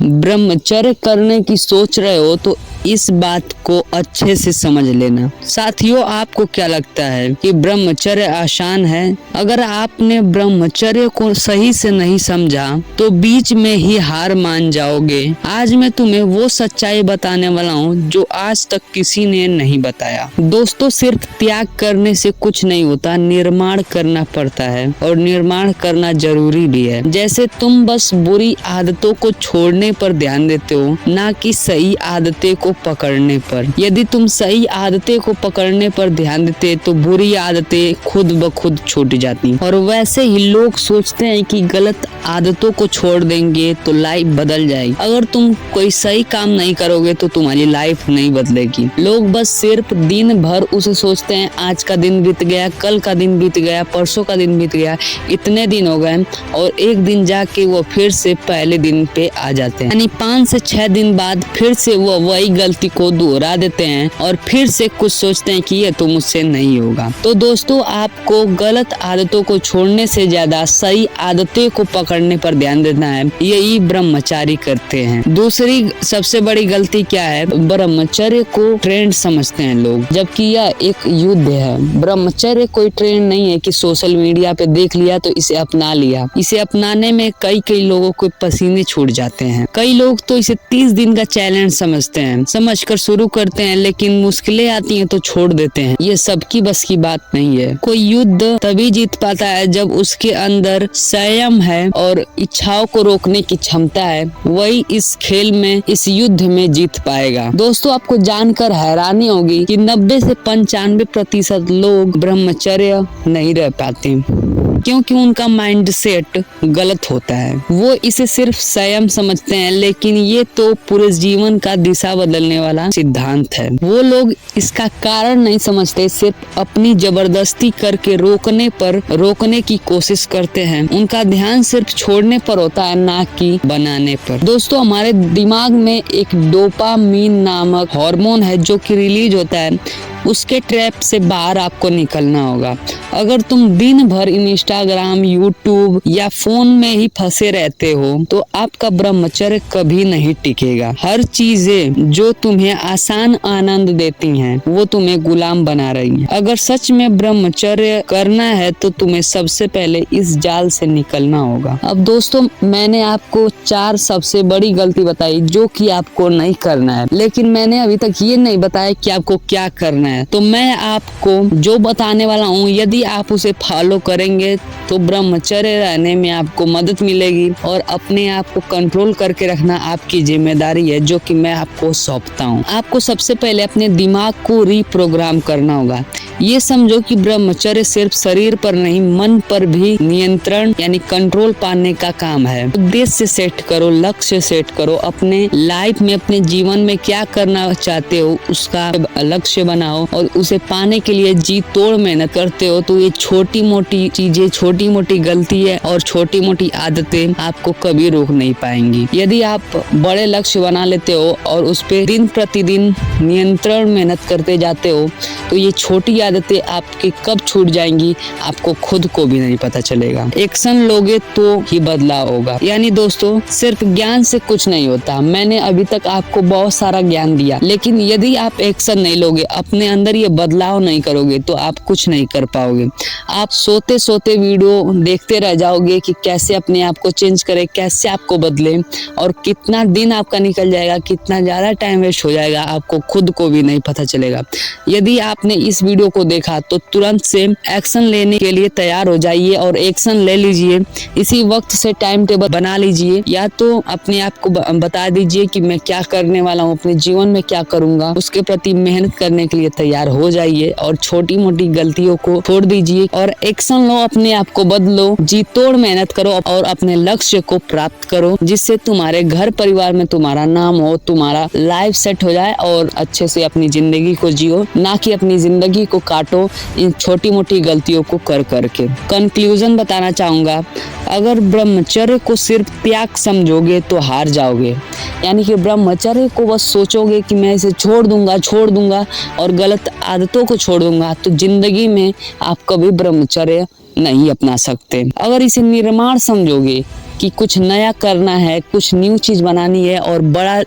ब्रह्मचर्य करने की सोच रहे हो तो इस बात को अच्छे से समझ लेना। साथियों, आपको क्या लगता है कि ब्रह्मचर्य आसान है? अगर आपने ब्रह्मचर्य को सही से नहीं समझा तो बीच में ही हार मान जाओगे। आज मैं तुम्हें वो सच्चाई बताने वाला हूँ जो आज तक किसी ने नहीं बताया। दोस्तों, सिर्फ त्याग करने से कुछ नहीं होता, निर्माण करना पड़ता है और निर्माण करना जरूरी भी है। जैसे तुम बस बुरी आदतों को छोड़ने पर ध्यान देते हो, ना कि सही आदतें को पकड़ने पर। यदि तुम सही आदतें को पकड़ने पर ध्यान देते तो बुरी आदतें खुद ब खुद छूट जाती। और वैसे ही लोग सोचते हैं कि गलत आदतों को छोड़ देंगे तो लाइफ बदल जाएगी। अगर तुम कोई सही काम नहीं करोगे तो तुम्हारी लाइफ नहीं बदलेगी। लोग बस सिर्फ दिन भर उसे सोचते हैं, आज का दिन बीत गया, कल का दिन बीत गया, परसों का दिन बीत गया, इतने दिन हो गए, और एक दिन जाके वो फिर से पहले दिन पे आ जाते हैं। यानी 5 से 6 दिन बाद फिर से वो वही गलती को दोहरा देते हैं और फिर से कुछ सोचते हैं कि ये तो मुझसे नहीं होगा। तो दोस्तों, आपको गलत आदतों को छोड़ने से ज्यादा सही आदतें को पकड़ने पर ध्यान देना है। यही ब्रह्मचारी करते हैं। दूसरी सबसे बड़ी गलती क्या है? ब्रह्मचर्य को ट्रेंड समझते हैं लोग, जबकि यह एक युद्ध है। ब्रह्मचर्य कोई ट्रेंड नहीं है कि सोशल मीडिया पे देख लिया तो इसे अपना लिया। इसे अपनाने में कई लोगों को पसीने छूट जाते हैं। कई लोग तो इसे 30 दिन का चैलेंज समझते हैं, समझकर शुरू करते हैं, लेकिन मुश्किलें आती हैं तो छोड़ देते हैं। ये सबकी बस की बात नहीं है। कोई युद्ध तभी जीत पाता है जब उसके अंदर संयम है और इच्छाओं को रोकने की क्षमता है। वही इस खेल में, इस युद्ध में जीत पाएगा। दोस्तों, आपको जानकर हैरानी होगी कि 90 से 95% लोग ब्रह्मचर्य नहीं रह पाते, क्योंकि उनका माइंडसेट गलत होता है। वो इसे सिर्फ संयम समझते हैं, लेकिन ये तो पूरे जीवन का दिशा बदलने वाला सिद्धांत है। वो लोग इसका कारण नहीं समझते, सिर्फ अपनी जबरदस्ती करके रोकने की कोशिश करते हैं। उनका ध्यान सिर्फ छोड़ने पर होता है, ना कि बनाने पर। दोस्तों, हमारे दिमाग में एक डोपामीन नामक हार्मोन है जो कि रिलीज होता है। उसके ट्रैप से बाहर आपको निकलना होगा। अगर तुम दिन भर इंस्टाग्राम, यूट्यूब या फोन में ही फंसे रहते हो तो आपका ब्रह्मचर्य कभी नहीं टिकेगा। हर चीजें जो तुम्हें आसान आनंद देती हैं वो तुम्हें गुलाम बना रही हैं। अगर सच में ब्रह्मचर्य करना है तो तुम्हें सबसे पहले इस जाल से निकलना होगा। अब दोस्तों, मैंने आपको 4 सबसे बड़ी गलती बताई जो कि आपको नहीं करना है, लेकिन मैंने अभी तक ये नहीं बताया कि आपको क्या करना है। तो मैं आपको जो बताने वाला हूँ, यदि आप उसे फॉलो करेंगे तो ब्रह्मचर्य रहने में आपको मदद मिलेगी और अपने आप को कंट्रोल करके रखना आपकी जिम्मेदारी है, जो कि मैं आपको सौंपता हूँ। आपको सबसे पहले अपने दिमाग को रीप्रोग्राम करना होगा। ये समझो कि ब्रह्मचर्य सिर्फ शरीर पर नहीं, मन पर भी नियंत्रण यानी कंट्रोल पाने का काम है। उद्देश्य सेट करो, लक्ष्य सेट करो, अपने लाइफ में, अपने जीवन में क्या करना चाहते हो उसका लक्ष्य बनाओ और उसे पाने के लिए जी तोड़ मेहनत करते हो तो ये छोटी मोटी चीजें, छोटी मोटी गलती है और छोटी मोटी आदतें आपको कभी रोक नहीं पाएंगी। यदि आप बड़े लक्ष्य बना लेते हो और उस पे दिन प्रतिदिन नियंत्रण मेहनत करते जाते हो तो ये छोटी आदतें आपकी कब छूट जाएंगी आपको खुद को भी नहीं पता चलेगा। एक्शन लोगे तो ही बदलाव होगा। यानी दोस्तों, सिर्फ ज्ञान से कुछ नहीं होता। मैंने अभी तक आपको बहुत सारा ज्ञान दिया, लेकिन यदि आप एक्शन नहीं लोगे, अपने अंदर ये बदलाव नहीं करोगे तो आप कुछ नहीं कर पाओगे। आप सोते सोते वीडियो देखते रह जाओगे कि कैसे अपने आप को चेंज करें, कैसे आपको बदले, और कितना दिन आपका निकल जाएगा, कितना ज्यादा टाइम वेस्ट हो जाएगा, आपको खुद को भी नहीं पता चलेगा। यदि आपने इस वीडियो को देखा तो तुरंत से एक्शन लेने के लिए तैयार हो जाइए और एक्शन ले लीजिए। इसी वक्त से टाइम टेबल बना लीजिए, या तो अपने आप को बता दीजिए कि मैं क्या करने वाला हूँ, अपने जीवन में क्या करूंगा, उसके प्रति मेहनत करने के लिए तैयार हो जाइए और छोटी मोटी गलतियों को छोड़ दीजिए और एक्शन लो, अपने आप को बदलो, जी तोड़ मेहनत करो और अपने लक्ष्य को प्राप्त करो, जिससे तुम्हारे घर परिवार में तुम्हारा नाम हो, तुम्हारा लाइफ सेट हो जाए और अच्छे से अपनी जिंदगी को जियो, ना कि अपनी जिंदगी को काटो इन छोटी मोटी गलतियों को कर करके। कंक्लूजन बताना चाहूंगा, अगर ब्रह्मचर्य को सिर्फ त्याग समझोगे तो हार जाओगे। यानी कि ब्रह्मचर्य को बस सोचोगे कि मैं इसे छोड़ दूंगा और गलत आदतों को छोड़ दूंगा तो जिंदगी में आप कभी ब्रह्मचर्य नहीं अपना सकते। अगर इसे निर्माण समझोगे कि कुछ नया करना है, कुछ न्यू चीज़ बनानी है और बड़ा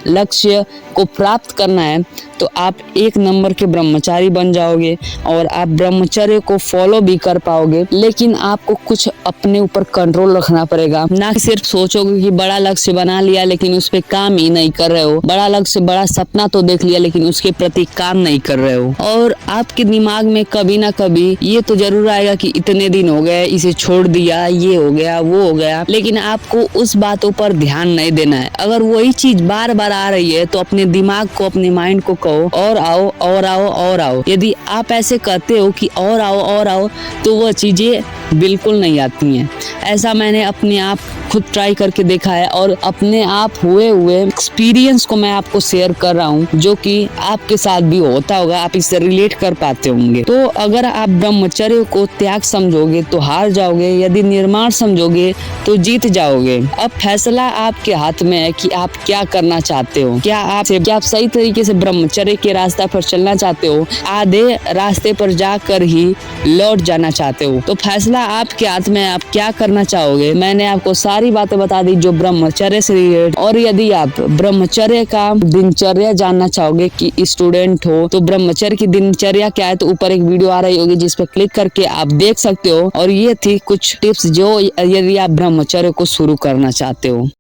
लक्ष्य को प्राप्त करना है, तो आप एक नंबर के ब्रह्मचारी बन जाओगे और आप ब्रह्मचर्य को फॉलो भी कर पाओगे। लेकिन आपको कुछ अपने ऊपर कंट्रोल रखना पड़ेगा, ना कि सिर्फ सोचोगे कि बड़ा लक्ष्य बना लिया लेकिन उस पर काम ही नहीं कर रहे हो, बड़ा लक्ष्य बड़ा सपना तो देख लिया लेकिन उसके प्रति काम नहीं कर रहे हो। और आपके दिमाग में कभी ना कभी ये तो जरूर आएगा कि इतने दिन हो गए इसे छोड़ दिया, ये हो गया वो हो गया, लेकिन आपको उस बातों पर ध्यान नहीं देना है। अगर वही चीज बार बार आ रही है तो अपने दिमाग को, अपने माइंड को कहो और आओ और आओ और आओ। यदि आप ऐसे कहते हो कि और आओ तो वह चीजें बिल्कुल नहीं आती हैं। ऐसा मैंने अपने आप खुद ट्राई करके देखा है और अपने आप हुए एक्सपीरियंस को मैं आपको शेयर कर रहा हूँ, जो कि आपके साथ भी होता होगा, आप इससे रिलेट कर पाते होंगे। तो अगर आप ब्रह्मचर्य को त्याग समझोगे तो हार जाओगे, यदि निर्माण समझोगे तो जीत जाओगे। अब फैसला आपके हाथ में है कि आप क्या करना चाहते हो। क्या आप सही तरीके से ब्रह्मचर्य के रास्ते पर चलना चाहते हो, आधे रास्ते पर जाकर ही लौट जाना चाहते हो। तो फैसला आपके हाथ में, आप क्या करना चाहोगे। मैंने आपको सारी बातें बता दी जो ब्रह्मचर्य से रिलेटेड। और यदि आप ब्रह्मचर्य का दिनचर्या जानना चाहोगे कि स्टूडेंट हो तो ब्रह्मचर्य की दिनचर्या क्या है, तो ऊपर एक वीडियो आ रही होगी जिस पर क्लिक करके आप देख सकते हो। और ये थी कुछ टिप्स जो यदि आप ब्रह्मचर्य को शुरू करना चाहते हो।